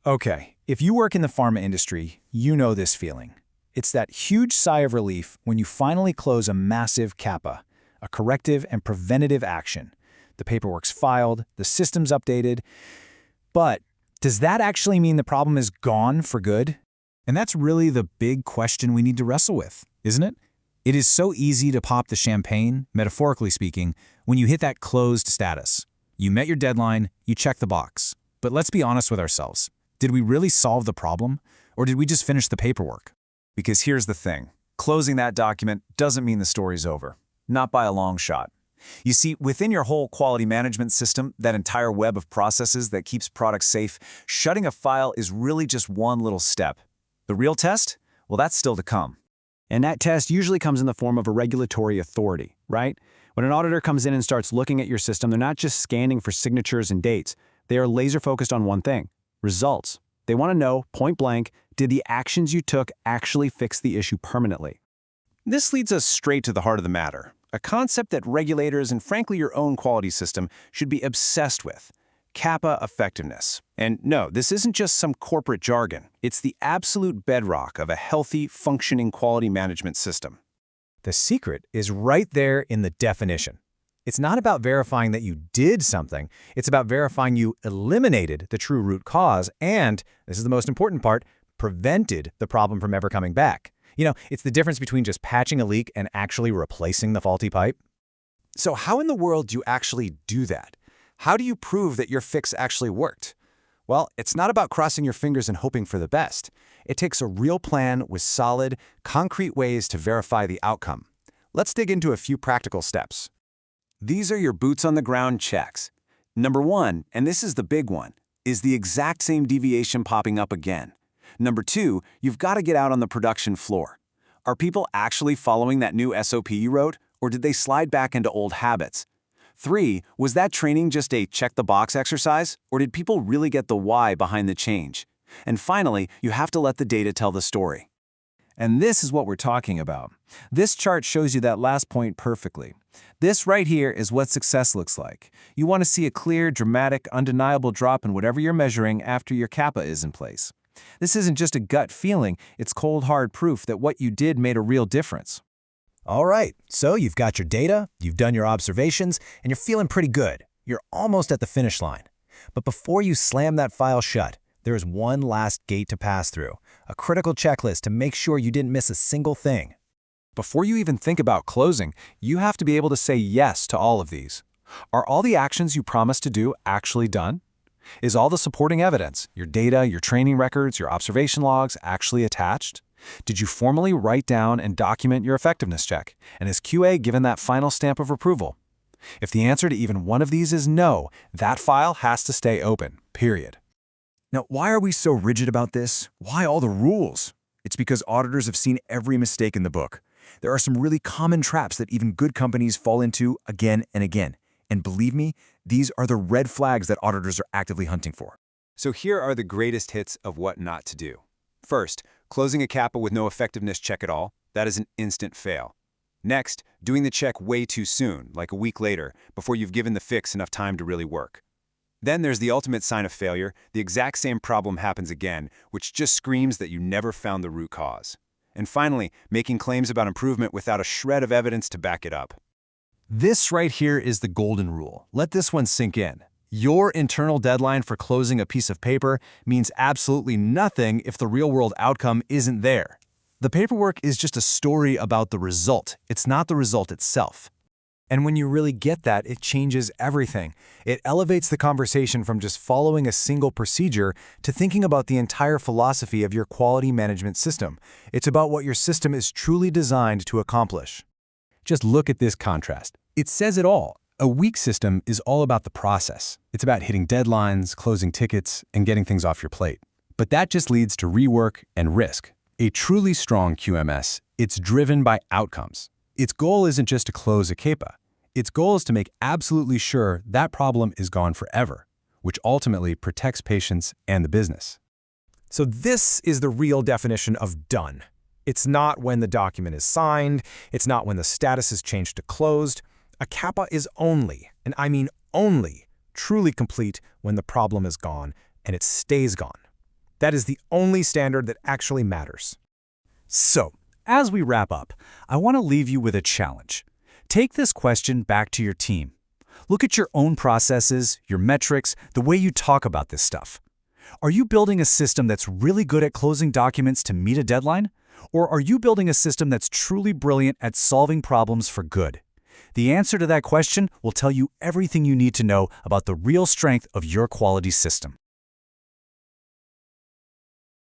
Okay, if you work in the pharma industry, you know this feeling. It's that huge sigh of relief when you finally close a massive CAPA, a corrective and preventative action. The paperwork's filed, the system's updated. But does that actually mean the problem is gone for good? And that's really the big question we need to wrestle with, isn't it? It is so easy to pop the champagne, metaphorically speaking, when you hit that closed status. You met your deadline, you check the box. But let's be honest with ourselves. Did we really solve the problem, or did we just finish the paperwork? Because here's the thing. Closing that document doesn't mean the story's over. Not by a long shot. You see, within your whole quality management system, that entire web of processes that keeps products safe, shutting a file is really just one little step. The real test? Well, that's still to come. And that test usually comes in the form of a regulatory authority, right? When an auditor comes in and starts looking at your system, they're not just scanning for signatures and dates. They are laser focused on one thing: results. They want to know, point blank, did the actions you took actually fix the issue permanently? This leads us straight to the heart of the matter, a concept that regulators and frankly your own quality system should be obsessed with: CAPA effectiveness. And no, this isn't just some corporate jargon. It's the absolute bedrock of a healthy, functioning quality management system. The secret is right there in the definition. It's not about verifying that you did something. It's about verifying you eliminated the true root cause and, this is the most important part, prevented the problem from ever coming back. You know, it's the difference between just patching a leak and actually replacing the faulty pipe. So how in the world do you actually do that? How do you prove that your fix actually worked? Well, it's not about crossing your fingers and hoping for the best. It takes a real plan with solid, concrete ways to verify the outcome. Let's dig into a few practical steps. These are your boots-on-the-ground checks. Number 1, and this is the big one, is the exact same deviation popping up again. Number 2, you've got to get out on the production floor. Are people actually following that new SOP you wrote, or did they slide back into old habits? 3, was that training just a check-the-box exercise, or did people really get the why behind the change? And finally, you have to let the data tell the story. And this is what we're talking about. This chart shows you that last point perfectly. This right here is what success looks like. You want to see a clear, dramatic, undeniable drop in whatever you're measuring after your CAPA is in place. This isn't just a gut feeling, it's cold, hard proof that what you did made a real difference. All right, so you've got your data, you've done your observations, and you're feeling pretty good. You're almost at the finish line. But before you slam that file shut, there is one last gate to pass through, a critical checklist to make sure you didn't miss a single thing. Before you even think about closing, you have to be able to say yes to all of these. Are all the actions you promised to do actually done? Is all the supporting evidence, your data, your training records, your observation logs, actually attached? Did you formally write down and document your effectiveness check? And is QA given that final stamp of approval? If the answer to even one of these is no, that file has to stay open, period. Now, why are we so rigid about this? Why all the rules? It's because auditors have seen every mistake in the book. There are some really common traps that even good companies fall into again and again. And believe me, these are the red flags that auditors are actively hunting for. So here are the greatest hits of what not to do. First, closing a CAPA with no effectiveness check at all. That is an instant fail. Next, doing the check way too soon, like a week later, before you've given the fix enough time to really work. Then there's the ultimate sign of failure. The exact same problem happens again, which just screams that you never found the root cause. And finally, making claims about improvement without a shred of evidence to back it up. This right here is the golden rule. Let this one sink in. Your internal deadline for closing a piece of paper means absolutely nothing if the real-world outcome isn't there. The paperwork is just a story about the result. It's not the result itself. And when you really get that, it changes everything. It elevates the conversation from just following a single procedure to thinking about the entire philosophy of your quality management system. It's about what your system is truly designed to accomplish. Just look at this contrast. It says it all. A weak system is all about the process. It's about hitting deadlines, closing tickets, and getting things off your plate. But that just leads to rework and risk. A truly strong QMS, it's driven by outcomes. Its goal isn't just to close a CAPA. Its goal is to make absolutely sure that problem is gone forever, which ultimately protects patients and the business. So this is the real definition of done. It's not when the document is signed. It's not when the status is changed to closed. A CAPA is only, and I mean only, truly complete when the problem is gone, and it stays gone. That is the only standard that actually matters. So, as we wrap up, I want to leave you with a challenge. Take this question back to your team. Look at your own processes, your metrics, the way you talk about this stuff. Are you building a system that's really good at closing documents to meet a deadline? Or are you building a system that's truly brilliant at solving problems for good? The answer to that question will tell you everything you need to know about the real strength of your quality system.